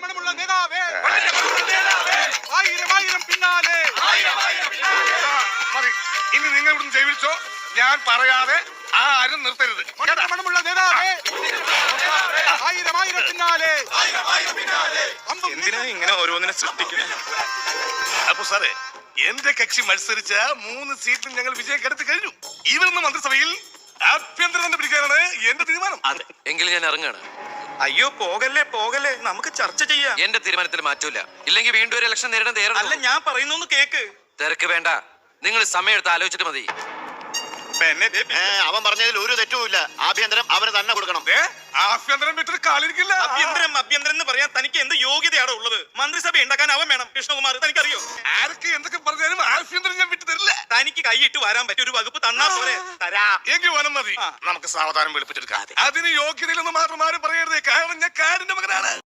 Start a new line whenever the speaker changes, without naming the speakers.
മണമുള്ള നേതാവേ, ആയിരം ആയിരം പിന്നാലെ.
മതി, ഇനി നിങ്ങൾ ഇവിടുന്ന് ജയിച്ചോ. ഞാൻ പറയാതെ ആരും നിർത്തരുത്.
മണമുള്ള നേതാവേ, ആയിരം ആയിരം പിന്നാലെ.
എന്തിനാ ഇങ്ങനെ ഓരോന്നിനെ സൃഷ്ടിക്കുന്നത്? അപ്പൊ സാറേ, എന്റെ കക്ഷി മത്സരിച്ച 3 സീറ്റിൽ ഞങ്ങൾ വിജയം കെടുത്തി കഴിഞ്ഞു. ഇവരൊന്ന് മന്ത്രിസഭയിൽ ആഭ്യന്തരം തന്നെ പിടിക്കാനാണ് എന്റെ തീരുമാനം.
അതെ, എങ്കിൽ ഞാൻ ഇറങ്ങാണ്.
അയ്യോ പോകല്ലേ പോകല്ലേ, നമുക്ക് ചർച്ച ചെയ്യാം.
എന്റെ തീരുമാനത്തിൽ മാറ്റൂല. ഇല്ലെങ്കിൽ വീണ്ടും ഒരു ഇലക്ഷൻ നേരിടാൻ തയ്യാറല്ല.
അല്ല, ഞാൻ പറയുന്നു കേക്ക്.
തിരക്ക് വേണ്ട, നിങ്ങൾ സമയം എടുത്ത് ആലോചിച്ചിട്ട് മതി.
അവൻ പറഞ്ഞതിൽ ഒരു തെറ്റുമില്ല. ആഭ്യന്തരം അവന് തന്നെ കൊടുക്കണം.
ആഭ്യന്തരം വിട്ടിട്ട് കാലിരിക്കില്ല.
അഭ്യന്തരം അഭ്യന്തരം എന്ന് പറയാൻ തനിക്ക് എന്ത് യോഗ്യതയാണ് ഉള്ളത്? മന്ത്രിസഭ ഉണ്ടാക്കാൻ അവൻ വേണം. കൃഷ്ണകുമാർ, തനിക്കറിയോ?
ആർക്ക് എന്തൊക്കെ പറഞ്ഞാലും ആഭ്യന്തരം ഞാൻ വിട്ടു തരില്ല.
തനിക്ക് കൈയിട്ട് വരാൻ പറ്റിയ ഒരു വകുപ്പ് തന്നാ പോലെ തരാം.
എങ്കിൽ വനം മതി. നമുക്ക് സാവധാനം വെളുപ്പിച്ചെടുക്കാം. അതിന് യോഗ്യതയിലൊന്നും മാത്രം ആരും പറയരുത്. കാരണം ഞാൻ കാടിന്റെ മകനാണ്.